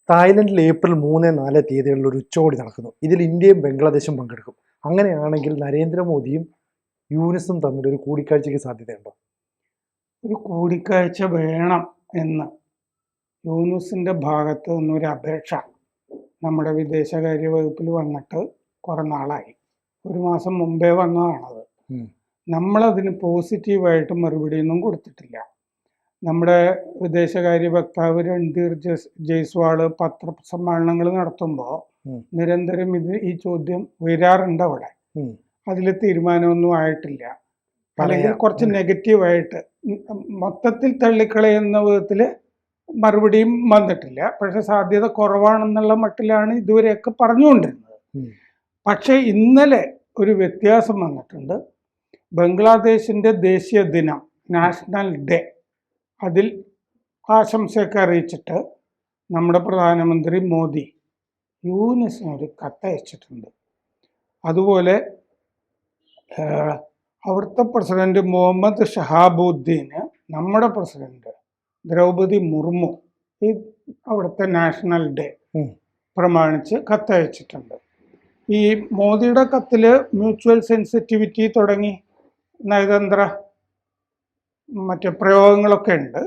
തായ്ലൻഡിൽ April 3-4 തീയതികളിൽ ഒരു ഉച്ചകോടി നടക്കുന്നു. ഇതിൽ ഇന്ത്യയും ബംഗ്ലാദേശും പങ്കെടുക്കും. അങ്ങനെയാണെങ്കിൽ നരേന്ദ്രമോദിയും യൂനുസും തമ്മിൽ ഒരു കൂടിക്കാഴ്ചയ്ക്ക് സാധ്യതയുണ്ടോ? ഒരു കൂടിക്കാഴ്ച വേണം എന്ന് യൂനുസിൻ്റെ ഭാഗത്ത് നിന്നൊരു അപേക്ഷ നമ്മുടെ വിദേശകാര്യ വകുപ്പിൽ വന്നിട്ട് കുറേ നാളായി. ഒരു മാസം മുമ്പേ വന്നതാണത്. നമ്മളതിന് പോസിറ്റീവായിട്ട് മറുപടിയൊന്നും കൊടുത്തിട്ടില്ല. നമ്മുടെ വിദേശകാര്യ വക്താവ് രൺധീർ ജയ്സ്വാള് പത്രസമ്മേളനങ്ങൾ നടത്തുമ്പോൾ നിരന്തരം ഈ ചോദ്യം ഉയരാറുണ്ട്. അവിടെ അതിൽ തീരുമാനമൊന്നും ആയിട്ടില്ല, അല്ലെങ്കിൽ കുറച്ച് നെഗറ്റീവായിട്ട് മൊത്തത്തിൽ തള്ളിക്കളയുന്ന വിധത്തിൽ മറുപടിയും വന്നിട്ടില്ല. പക്ഷെ സാധ്യത കുറവാണെന്നുള്ള മട്ടിലാണ് ഇതുവരെയൊക്കെ പറഞ്ഞുകൊണ്ടിരുന്നത്. പക്ഷേ ഇന്നലെ ഒരു വ്യത്യാസം വന്നിട്ടുണ്ട്. ബംഗ്ലാദേശിൻ്റെ ദേശീയ ദിനം, നാഷണൽ ഡേ, അതിൽ ആശംസയൊക്കെ അറിയിച്ചിട്ട് നമ്മുടെ പ്രധാനമന്ത്രി മോദി യൂനുസിനൊരു കത്തയച്ചിട്ടുണ്ട്. അതുപോലെ അവിടുത്തെ പ്രസിഡന്റ് മുഹമ്മദ് ഷഹാബുദ്ദീന് നമ്മുടെ പ്രസിഡന്റ് ദ്രൗപദി മുർമു ഈ അവിടുത്തെ നാഷണൽ ഡേ പ്രമാണിച്ച് കത്തയച്ചിട്ടുണ്ട്. ഈ മോദിയുടെ കത്തിൽ മ്യൂച്വൽ സെൻസിറ്റിവിറ്റി തുടങ്ങി നയതന്ത്ര മറ്റ് പ്രയോഗങ്ങളൊക്കെ ഉണ്ട്.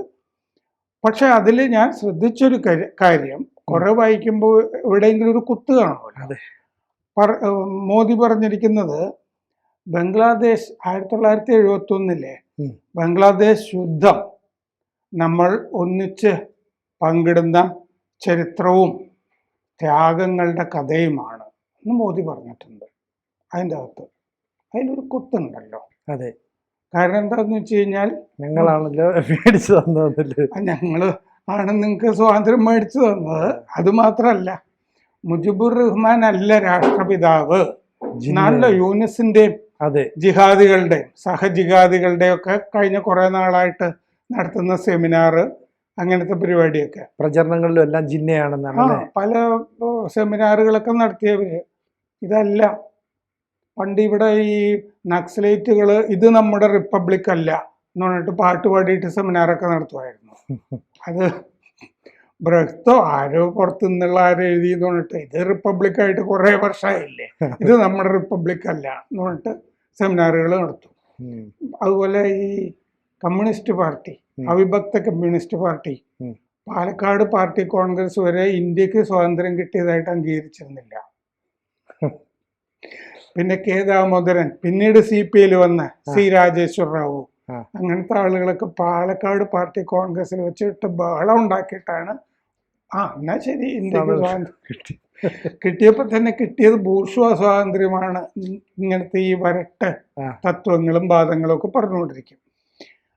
പക്ഷെ അതിൽ ഞാൻ ശ്രദ്ധിച്ചൊരു കാര്യം, കുറെ വായിക്കുമ്പോൾ എവിടെയെങ്കിലും ഒരു കുത്ത് കാണുമല്ലോ. മോദി പറഞ്ഞിരിക്കുന്നത് ബംഗ്ലാദേശ് 1971 ബംഗ്ലാദേശ് യുദ്ധം നമ്മൾ ഒന്നിച്ച് പങ്കിടുന്ന ചരിത്രവും ത്യാഗങ്ങളുടെ കഥയുമാണ് എന്ന് മോദി പറഞ്ഞിട്ടുണ്ട്. അതിൻ്റെ അകത്ത് അതിലൊരു കുത്തുണ്ടല്ലോ. അതെ, കാരണം എന്താന്ന് വെച്ച് കഴിഞ്ഞാൽ ഞങ്ങളാണല്ലോ മേടിച്ചു തന്നത്, ഞങ്ങൾ ആണ് നിങ്ങൾക്ക് സ്വാതന്ത്ര്യം മേടിച്ചു തന്നത്. അത് മാത്രമല്ല, മുജിബുർ റഹ്മാൻ അല്ല രാഷ്ട്രപിതാവ് എന്നാണല്ലോ യൂനുസിന്റെയും ജിഹാദികളുടെയും സഹജിഹാദികളുടെയും ഒക്കെ കഴിഞ്ഞ കുറെ നാളായിട്ട് നടത്തുന്ന സെമിനാർ, അങ്ങനത്തെ പരിപാടിയൊക്കെ പ്രചരണങ്ങളിലും എല്ലാം ജിന്നയാണെന്നാണ് പല സെമിനാറുകളൊക്കെ നടത്തിയവര്. ഇതല്ല, പണ്ട് ഇവിടെ ഈ നക്സലൈറ്റുകൾ ഇത് നമ്മുടെ റിപ്പബ്ലിക് അല്ല എന്ന് പറഞ്ഞിട്ട് പാട്ട് പാടിയിട്ട് സെമിനാറൊക്കെ നടത്തുമായിരുന്നു. അത് ബ്രഹ്തോ ആരോ പുറത്തു നിന്നുള്ള ആരോ എഴുതി എന്ന് പറഞ്ഞിട്ട് ഇത് റിപ്പബ്ലിക്കായിട്ട് കുറേ വർഷമായില്ലേ, ഇത് നമ്മുടെ റിപ്പബ്ലിക് അല്ല എന്ന് പറഞ്ഞിട്ട് സെമിനാറുകൾ നടത്തും. അതുപോലെ ഈ കമ്മ്യൂണിസ്റ്റ് പാർട്ടി, അവിഭക്ത communist party, Palakkad party congress വരെ ഇന്ത്യക്ക് സ്വാതന്ത്ര്യം കിട്ടിയതായിട്ട് അംഗീകരിച്ചിരുന്നില്ല. പിന്നെ കെ ദാമോദരൻ, പിന്നീട് CPI വന്ന C രാജേശ്വർ റാവു, അങ്ങനത്തെ ആളുകളൊക്കെ പാലക്കാട് പാർട്ടി കോൺഗ്രസിൽ വെച്ചിട്ട് ബഹളം ഉണ്ടാക്കിയിട്ടാണ് എന്നാ ശരി ഇന്ത്യക്ക് സ്വാതന്ത്ര്യം കിട്ടിയപ്പോൾ തന്നെ കിട്ടിയത് ബൂർഷ്വാ സ്വാതന്ത്ര്യമാണ്. ഇങ്ങനത്തെ ഈ വരട്ട് തത്വങ്ങളും വാദങ്ങളും ഒക്കെ പറഞ്ഞുകൊണ്ടിരിക്കും.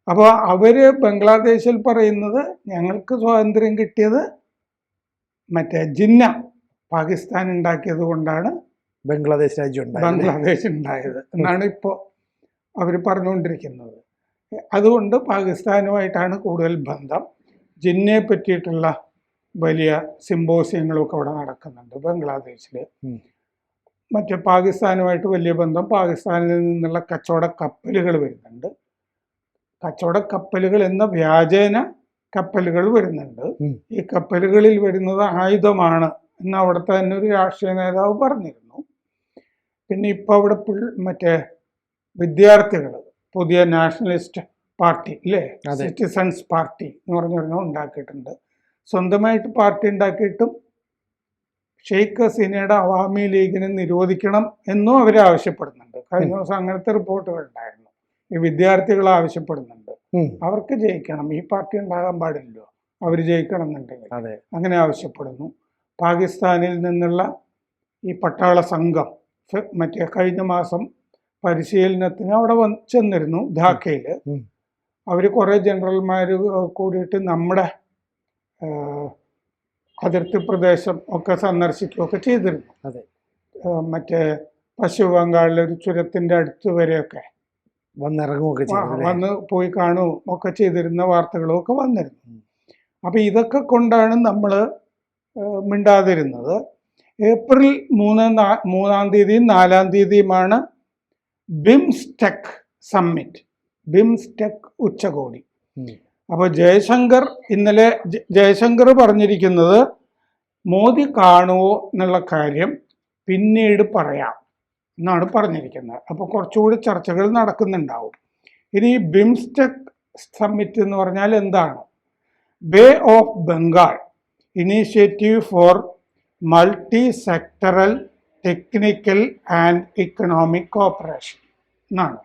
അപ്പോൾ അവര് ബംഗ്ലാദേശിൽ പറയുന്നത് ഞങ്ങൾക്ക് സ്വാതന്ത്ര്യം കിട്ടിയത് മറ്റേ ജിന്ന പാകിസ്ഥാൻ ഉണ്ടാക്കിയത് കൊണ്ടാണ് ബംഗ്ലാദേശ് ഉണ്ടായത് എന്നാണ് ഇപ്പോൾ അവർ പറഞ്ഞുകൊണ്ടിരിക്കുന്നത്. അതുകൊണ്ട് പാകിസ്ഥാനുമായിട്ടാണ് കൂടുതൽ ബന്ധം. ജിന്നയെ പറ്റിയിട്ടുള്ള വലിയ സിമ്പോസിയങ്ങളൊക്കെ അവിടെ നടക്കുന്നുണ്ട് ബംഗ്ലാദേശിൽ. മറ്റേ പാകിസ്ഥാനുമായിട്ട് വലിയ ബന്ധം, പാകിസ്ഥാനിൽ നിന്നുള്ള കച്ചവട കപ്പലുകൾ വരുന്നുണ്ട്. കച്ചവട കപ്പലുകൾ എന്ന വ്യാജേന കപ്പലുകൾ വരുന്നുണ്ട്. ഈ കപ്പലുകളിൽ വരുന്നത് ആയുധമാണ് എന്ന് അവിടുത്തെ തന്നെ ഒരു രാഷ്ട്രീയ നേതാവ് പറഞ്ഞിരുന്നു. പിന്നെ ഇപ്പോൾ അവിടെ മറ്റേ വിദ്യാർത്ഥികൾ പുതിയ നാഷണലിസ്റ്റ് പാർട്ടി ഇല്ലേ, സിറ്റിസൺസ് പാർട്ടി എന്ന് പറഞ്ഞൊരെണ്ണം ഉണ്ടാക്കിയിട്ടുണ്ട്. സ്വന്തമായിട്ട് പാർട്ടി ഉണ്ടാക്കിയിട്ടും ഷെയ്ഖ് ഹസീനയുടെ അവാമി ലീഗിനെ നിരോധിക്കണം എന്നും അവർ ആവശ്യപ്പെടുന്നുണ്ട്. കഴിഞ്ഞ ദിവസം അങ്ങനത്തെ റിപ്പോർട്ടുകൾ ഉണ്ടായിരുന്നു. ഈ വിദ്യാർത്ഥികൾ ആവശ്യപ്പെടുന്നുണ്ട് അവർക്ക് ജയിക്കണം, ഈ പാർട്ടി ഉണ്ടാകാൻ പാടില്ലല്ലോ, അവർ ജയിക്കണം എന്നുണ്ടെങ്കിൽ അങ്ങനെ ആവശ്യപ്പെടുന്നു. പാകിസ്ഥാനിൽ നിന്നുള്ള ഈ പട്ടാള സംഘം മറ്റേ കഴിഞ്ഞ മാസം പരിശീലനത്തിന് അവിടെ ചെന്നിരുന്നു ധാക്കയിൽ. അവർ കുറേ ജനറൽമാർ കൂടിയിട്ട് നമ്മുടെ അതിർത്തി പ്രദേശം ഒക്കെ സന്ദർശിക്കുകയൊക്കെ ചെയ്തിരുന്നു. മറ്റേ പശ്ചിമ ബംഗാളിലെ ഒരു ചുരത്തിൻ്റെ അടുത്ത് വരെയൊക്കെ വന്ന് പോയി കാണുകയും ഒക്കെ ചെയ്തിരുന്ന വാർത്തകളും ഒക്കെ വന്നിരുന്നു. അപ്പം ഇതൊക്കെ കൊണ്ടാണ് നമ്മൾ മിണ്ടാതിരുന്നത്. ഏപ്രിൽ 3-ാം തീയതിയും 4-ാം തീയതിയുമാണ് ബിംസ്റ്റെക് സമ്മിറ്റ്, ബിംസ്റ്റെക് ഉച്ചകോടി. അപ്പോൾ ജയശങ്കർ ഇന്നലെ പറഞ്ഞിരിക്കുന്നത് മോദി കാണുമോ എന്നുള്ള കാര്യം പിന്നീട് പറയാം എന്നാണ് പറഞ്ഞിരിക്കുന്നത്. അപ്പോൾ കുറച്ചുകൂടി ചർച്ചകൾ നടക്കുന്നുണ്ടാവും. ഇനി ബിംസ്റ്റെക് സമ്മിറ്റ് എന്ന് പറഞ്ഞാൽ എന്താണ്? Bay of Bengal initiative four multi sectoral technical and economic corporation എന്നാണ്.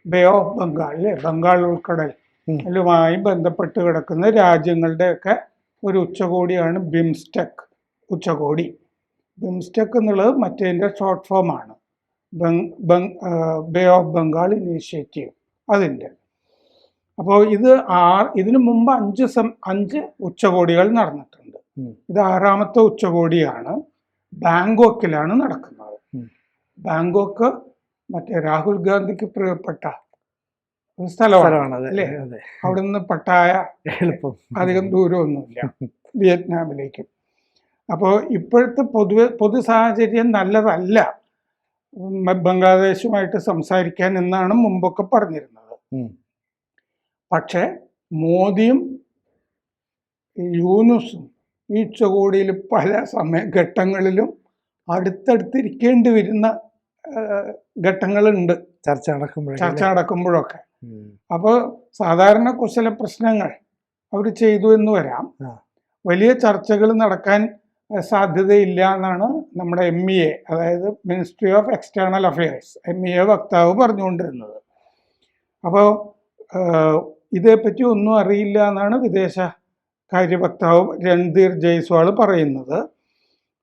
ബേ ഓഫ് ബംഗാൾ അല്ലേ, ബംഗാൾ ഉൾക്കടൽ ുമായി ബന്ധപ്പെട്ട് കിടക്കുന്ന രാജ്യങ്ങളുടെയൊക്കെ ഒരു ഉച്ചകോടിയാണ് ബിംസ്റ്റെക് ഉച്ചകോടി. ബിംസ്റ്റെക് എന്നുള്ളത് മറ്റേതിൻ്റെ ഷോർട്ട് ഫോമാണ്, ബേ ഓഫ് ബംഗാൾ ഇനീഷ്യേറ്റീവ് അതിൻ്റെ. അപ്പോൾ ഇതിനു മുമ്പ് 5 ഉച്ചകോടികൾ നടന്നിട്ടുണ്ട്. ഇത് 6ാമത്തെ ഉച്ചകോടിയാണ്. ബാങ്കോക്കിലാണ് നടക്കുന്നത്. ബാങ്കോക്ക് മറ്റേ രാഹുൽ ഗാന്ധിക്ക് പ്രിയപ്പെട്ട ഒരു സ്ഥലമാണ് അല്ലേ. അവിടെ നിന്ന് പട്ടായ എളുപ്പം അധികം ദൂരമൊന്നുമില്ല വിയറ്റ്നാമിലേക്കും. അപ്പോൾ ഇപ്പോഴത്തെ പൊതു സാഹചര്യം നല്ലതല്ല ബംഗ്ലാദേശുമായിട്ട് സംസാരിക്കാൻ എന്നാണ് മുമ്പൊക്കെ പറഞ്ഞിരുന്നത്. പക്ഷെ മോദിയും യൂനുസും ഈ ഉച്ചകോടിയിൽ പല ഘട്ടങ്ങളിലും അടുത്തടുത്തിരിക്കേണ്ടി വരുന്ന ഘട്ടങ്ങളുണ്ട് ചർച്ച നടക്കുമ്പോഴൊക്കെ. അപ്പോൾ സാധാരണ കുശല പ്രശ്നങ്ങൾ അവർ ചെയ്തു എന്ന് വരാം. വലിയ ചർച്ചകൾ നടക്കാൻ സാധ്യതയില്ല എന്നാണ് നമ്മുടെ MEA, അതായത് ministry of external affairs, MEA വക്താവ് പറഞ്ഞുകൊണ്ടിരുന്നത്. അപ്പോൾ ഇതേപ്പറ്റി ഒന്നും അറിയില്ല എന്നാണ് വിദേശ കാര്യ വക്താവ് രൺധീർ ജയ്സ്വാൾ പറയുന്നത്.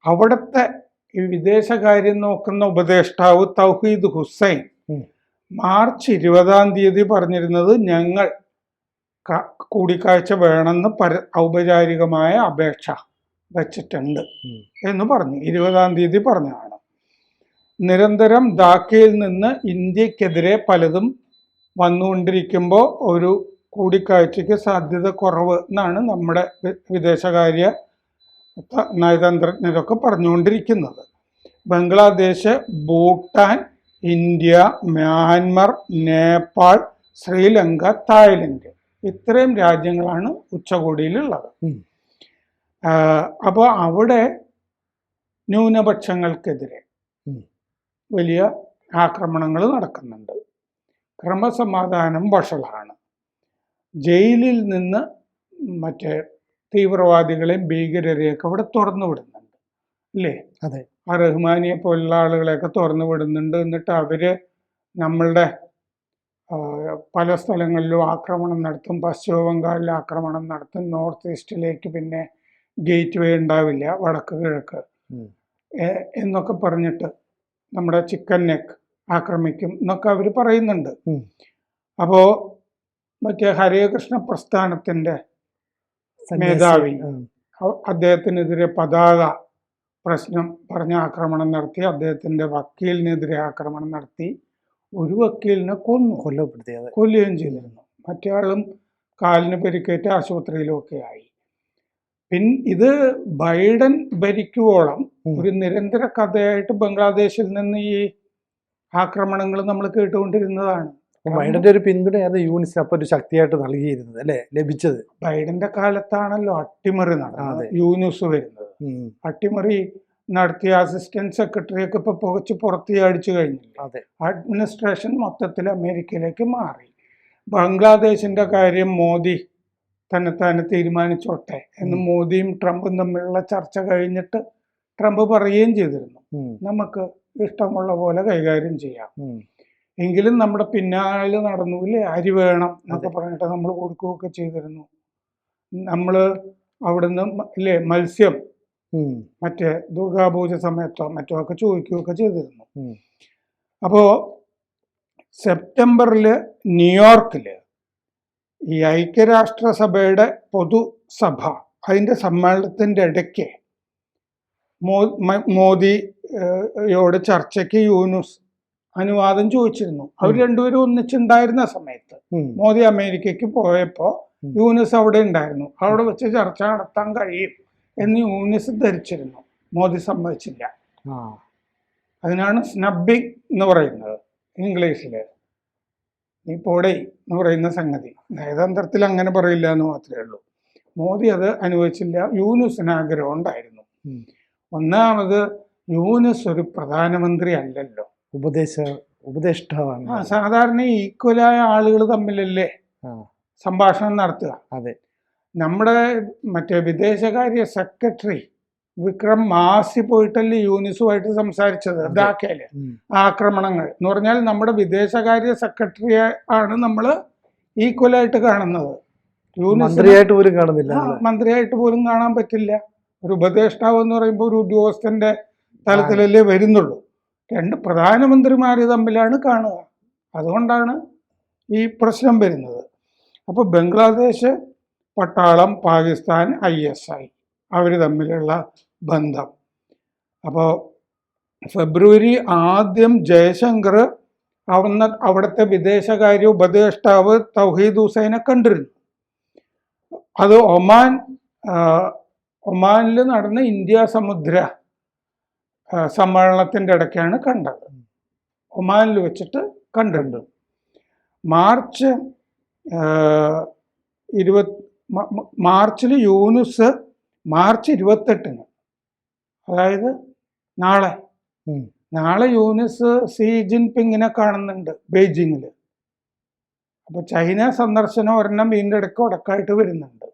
അവിടുത്തെ ഈ വിദേശകാര്യം നോക്കുന്ന ഉപദേഷ്ടാവ് തൗഹീദ് ഹുസൈൻ മാർച്ച് 20-ാം തീയതി പറഞ്ഞിരുന്നത് ഞങ്ങൾ കൂടിക്കാഴ്ച വേണമെന്ന് ഔപചാരികമായ അപേക്ഷ വച്ചിട്ടുണ്ട് എന്ന് പറഞ്ഞു. 20-ാം തീയതി പറഞ്ഞതാണ്. നിരന്തരം ധാക്കയിൽ നിന്ന് ഇന്ത്യക്കെതിരെ പലതും വന്നുകൊണ്ടിരിക്കുമ്പോൾ ഒരു കൂടിക്കാഴ്ചയ്ക്ക് സാധ്യത കുറവ് എന്നാണ് നമ്മുടെ വിദേശകാര്യ നയതന്ത്രജ്ഞരൊക്കെ പറഞ്ഞുകൊണ്ടിരിക്കുന്നത്. Bangladesh, Bhutan, India, Myanmar, Nepal, Sri Lanka, Thailand ഇത്രയും രാജ്യങ്ങളാണ് ഉച്ചകോടിയിലുള്ളത്. അപ്പോൾ അവിടെ ന്യൂനപക്ഷങ്ങൾക്കെതിരെ വലിയ ആക്രമണങ്ങൾ നടക്കുന്നുണ്ട്. ക്രമസമാധാനം വഷളാണ്. ജയിലിൽ നിന്ന് മറ്റേ തീവ്രവാദികളെയും ഭീകരരെയൊക്കെ അവിടെ തുറന്നു വിടുന്നുണ്ട് അല്ലേ. അതെ, ആ റഹ്മാനിയെ പോലുള്ള ആളുകളെയൊക്കെ തുറന്നു വിടുന്നുണ്ട്. എന്നിട്ട് അവര് നമ്മളുടെ പല സ്ഥലങ്ങളിലും ആക്രമണം നടത്തും. പശ്ചിമ ബംഗാളിൽ ആക്രമണം നടത്തും. നോർത്ത് ഈസ്റ്റിലേക്ക് പിന്നെ ഗേറ്റ് വേ ഉണ്ടാവില്ല, വടക്ക് കിഴക്ക് എന്നൊക്കെ പറഞ്ഞിട്ട് നമ്മുടെ ചിക്കൻ നെക്ക് ആക്രമിക്കും എന്നൊക്കെ അവർ പറയുന്നുണ്ട്. അപ്പോൾ മറ്റേ ഹരേകൃഷ്ണ പ്രസ്ഥാനത്തിൻ്റെ മേധാവി അദ്ദേഹത്തിനെതിരെ പതാക പ്രശ്നം പറഞ്ഞ് ആക്രമണം നടത്തി. അദ്ദേഹത്തിൻ്റെ വക്കീലിനെതിരെ ആക്രമണം നടത്തി. ഒരു വക്കീലിനെ കൊല്ലുകയും ചെയ്തിരുന്നു. മറ്റേ ആളും കാലിന് പരിക്കേറ്റ് ആശുപത്രിയിലൊക്കെ ആയി. ഇത് ബൈഡൻ ഭരിക്കുവോളം ഒരു നിരന്തര കഥയായിട്ട് ബംഗ്ലാദേശിൽ നിന്ന് ഈ ആക്രമണങ്ങൾ നമ്മൾ കേട്ടുകൊണ്ടിരുന്നതാണ്. ബൈഡന്റെ ഒരു പിന്തുണയാണ് യൂനിസിന് അപ്പൊ ഒരു ശക്തിയായിട്ട് നൽകിയിരുന്നത് അല്ലെ, ലഭിച്ചത്. ബൈഡന്റെ കാലത്താണല്ലോ അട്ടിമറി നടന്നത്, യൂനിസ് വരുന്നത്. അട്ടിമറി നടത്തിയ അസിസ്റ്റന്റ് സെക്രട്ടറിയൊക്കെ ഇപ്പൊ പുകച്ച് പുറത്തിയടിച്ചു കഴിഞ്ഞില്ല. അഡ്മിനിസ്ട്രേഷൻ മൊത്തത്തിൽ അമേരിക്കയിലേക്ക് മാറി. ബംഗ്ലാദേശിന്റെ കാര്യം മോദി തന്നെ തീരുമാനിച്ചോട്ടെ എന്ന് മോദിയും ട്രംപും തമ്മിലുള്ള ചർച്ച കഴിഞ്ഞിട്ട് ട്രംപ് പറയുകയും ചെയ്തിരുന്നു, നമുക്ക് ഇഷ്ടമുള്ള പോലെ കൈകാര്യം ചെയ്യാം. എങ്കിലും നമ്മുടെ പിന്നാലെ നടന്നു ഇല്ലേ, അരി വേണം എന്നൊക്കെ പറഞ്ഞിട്ട് നമ്മൾ കൊടുക്കുകയൊക്കെ ചെയ്തിരുന്നു. നമ്മൾ അവിടുന്ന് ഇല്ലേ മത്സ്യം മറ്റേ ദുർഗാപൂജ സമയത്തോ മറ്റോ ഒക്കെ ചോദിക്കുകയൊക്കെ ചെയ്തിരുന്നു. അപ്പോൾ സെപ്റ്റംബറിൽ ന്യൂയോർക്കിൽ ഈ ഐക്യരാഷ്ട്രസഭയുടെ പൊതുസഭ അതിൻ്റെ സമ്മേളനത്തിൻ്റെ ഇടയ്ക്ക് മോദിയോട് ചർച്ചയ്ക്ക് യൂനുസ് അനുവാദം ചോദിച്ചിരുന്നു. അവർ രണ്ടുപേരും ഒന്നിച്ചുണ്ടായിരുന്ന സമയത്ത് മോദി അമേരിക്കയ്ക്ക് പോയപ്പോൾ യൂനുസ് അവിടെ ഉണ്ടായിരുന്നു. അവിടെ വെച്ച് ചർച്ച നടത്താൻ കഴിയും എന്ന് യൂനുസ് ധരിച്ചിരുന്നു. മോദി സമ്മതിച്ചില്ല. അതിനാണ് സ്നബ്ബിങ് എന്ന് പറയുന്നത് ഇംഗ്ലീഷിൽ. നീ പോടേ എന്ന് പറയുന്ന സംഗതി. നയതന്ത്രത്തിൽ അങ്ങനെ പറയില്ല എന്ന് മാത്രമേ ഉള്ളൂ. മോദി അത് അനുവദിച്ചില്ല. യൂനുസിന് ആഗ്രഹം ഉണ്ടായിരുന്നു. ഉം. ഒന്നാമത് യൂനുസ് ഒരു പ്രധാനമന്ത്രി അല്ലല്ലോ. ഉപദേഷ്ടാവാണ്. സാധാരണ ഈക്വലായ ആളുകൾ തമ്മിലല്ലേ ആ, സംഭാഷണം നടത്തുക. അതെ. നമ്മുടെ മറ്റേ വിദേശകാര്യ സെക്രട്ടറി വിക്രം മാസി പോയിട്ടല്ലേ യൂനിസുമായിട്ട് സംസാരിച്ചത് ധാക്കയില്. ഉം. ആക്രമണങ്ങൾ എന്ന് പറഞ്ഞാൽ നമ്മുടെ വിദേശകാര്യ സെക്രട്ടറിയെ ആണ് നമ്മൾ ഈക്വലായിട്ട് കാണുന്നത്. മന്ത്രിയായിട്ട് പോലും കാണുന്നില്ല. മന്ത്രിയായിട്ട് പോലും കാണാൻ പറ്റില്ല. ഒരു ഉപദേഷ്ടാവ് എന്ന് പറയുമ്പോൾ ഒരു ഉദ്യോഗസ്ഥന്റെ തലത്തിലല്ലേ വരുന്നുള്ളൂ. രണ്ട് പ്രധാനമന്ത്രിമാർ തമ്മിലാണ് കാണുക. അതുകൊണ്ടാണ് ഈ പ്രശ്നം വരുന്നത്. അപ്പോൾ ബംഗ്ലാദേശ് പട്ടാളം, പാകിസ്ഥാൻ, ISI അവർ തമ്മിലുള്ള ബന്ധം. അപ്പോൾ ഫെബ്രുവരി 1 ജയശങ്കർ അവിടുത്തെ വിദേശകാര്യ ഉപദേഷ്ടാവ് തൗഹീദ് ഹുസൈനെ കണ്ടിരുന്നു. അത് ഒമാനിൽ നടന്ന ഇന്ത്യ സമുദ്ര സമ്മേളനത്തിൻ്റെ ഇടയ്ക്കാണ് കണ്ടത്. ഒമാനിൽ വെച്ചിട്ട് കണ്ടിട്ടുണ്ട്. മാർച്ചിൽ യൂനുസ് മാർച്ച് 28, അതായത് നാളെ യൂനുസ് സി ജിൻപിങ്ങിനെ കാണുന്നുണ്ട് ബെയ്ജിങ്ങിൽ. അപ്പൊ ചൈന സന്ദർശനം ഒരെണ്ണം വീണ്ടും ഇടയ്ക്കായിട്ട് വരുന്നുണ്ട്.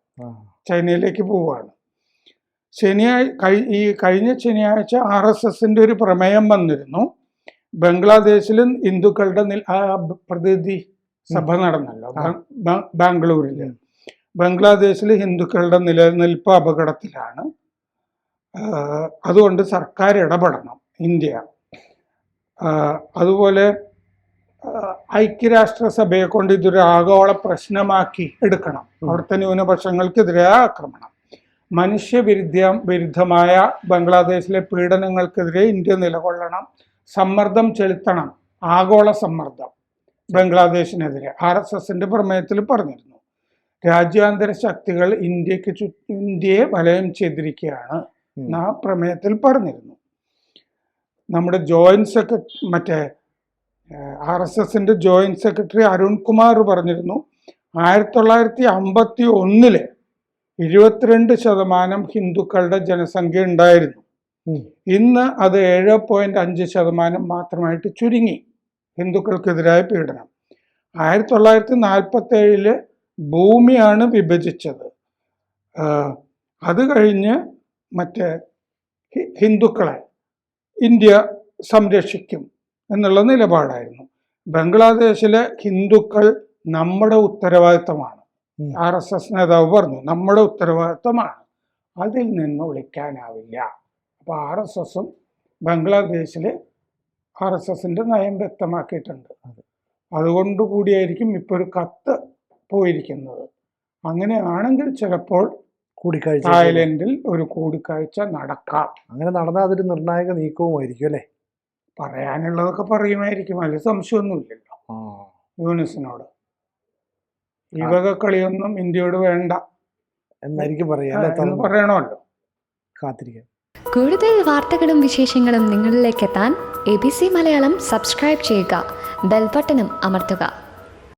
ചൈനയിലേക്ക് പോവുകയാണ്. കഴിഞ്ഞ ശനിയാഴ്ച RSSന്റെ ഒരു പ്രമേയം വന്നിരുന്നു. ബംഗ്ലാദേശിലും ഹിന്ദുക്കളുടെ പ്രതിനിധി സഭ നടന്നല്ലോ ബാംഗ്ലൂരിൽ. ബംഗ്ലാദേശിൽ ഹിന്ദുക്കളുടെ നിലനിൽപ്പ് അപകടത്തിലാണ്. അതുകൊണ്ട് സർക്കാർ ഇടപെടണം ഇന്ത്യ. അതുപോലെ ഐക്യരാഷ്ട്രസഭയെ കൊണ്ട് ഇതൊരു ആഗോള പ്രശ്നമാക്കി എടുക്കണം. അവിടുത്തെ ന്യൂനപക്ഷങ്ങൾക്കെതിരെ ആക്രമണം, വിരുദ്ധമായ ബംഗ്ലാദേശിലെ പീഡനങ്ങൾക്കെതിരെ ഇന്ത്യ നിലകൊള്ളണം, സമ്മർദ്ദം ചെലുത്തണം, ആഗോള സമ്മർദ്ദം ബംഗ്ലാദേശിനെതിരെ. RSSന്റെ പ്രമേയത്തിൽ പറഞ്ഞിരുന്നു. രാജ്യാന്തര ശക്തികൾ ഇന്ത്യയെ വലയം ചെയ്തിരിക്കുകയാണ് ആ പ്രമേയത്തിൽ പറഞ്ഞിരുന്നു. നമ്മുടെ RSSന്റെ ജോയിന്റ് സെക്രട്ടറി അരുൺ കുമാർ പറഞ്ഞിരുന്നു, 1951 22% ഹിന്ദുക്കളുടെ ജനസംഖ്യ ഉണ്ടായിരുന്നു. ഇന്ന് അത് 7.5% മാത്രമായിട്ട് ചുരുങ്ങി. ഹിന്ദുക്കൾക്കെതിരായ പീഡനം. 1947 ഭൂമിയാണ് വിഭജിച്ചത്. അത് കഴിഞ്ഞ് ഹിന്ദുക്കളെ ഇന്ത്യ സംരക്ഷിക്കും എന്നുള്ള നിലപാടായിരുന്നു. ബംഗ്ലാദേശിലെ ഹിന്ദുക്കൾ നമ്മുടെ ഉത്തരവാദിത്തമാണ്. RSS നേതാവ് പറഞ്ഞു, നമ്മുടെ ഉത്തരവാദിത്തമാണ്, അതിൽ നിന്ന് ഒളിക്കാനാവില്ല. അപ്പോൾ RSSും ബംഗ്ലാദേശില് RSSന്റെ നയം വ്യക്തമാക്കിയിട്ടുണ്ട്. അതുകൊണ്ട് കൂടിയായിരിക്കും ഇപ്പോൾ ഒരു കത്ത് പോയിരിക്കുന്നത്. അങ്ങനെയാണെങ്കിൽ ചിലപ്പോൾ തായ്ലൻഡിൽ ഒരു കൂടിക്കാഴ്ച നടക്കാം. അങ്ങനെ നടന്നാൽ അതൊരു നിർണായക നീക്കവുമായിരിക്കും അല്ലേ? പറയാനുള്ളതൊക്കെ പറയുമായിരിക്കും, അതിൽ സംശയമൊന്നുമില്ലല്ലോ യൂനിസിനോട്. ഈ വക കളിയൊന്നും ഇന്ത്യയോട് വേണ്ട എന്നായിരിക്കും പറയണമല്ലോ. കാത്തിരിക്കാം. കൂടുതൽ വാർത്തകളും വിശേഷങ്ങളും നിങ്ങളിലേക്ക് എത്താൻ ABC മലയാളം സബ്സ്ക്രൈബ് ചെയ്യുക, ബെൽബട്ടനും അമർത്തുക.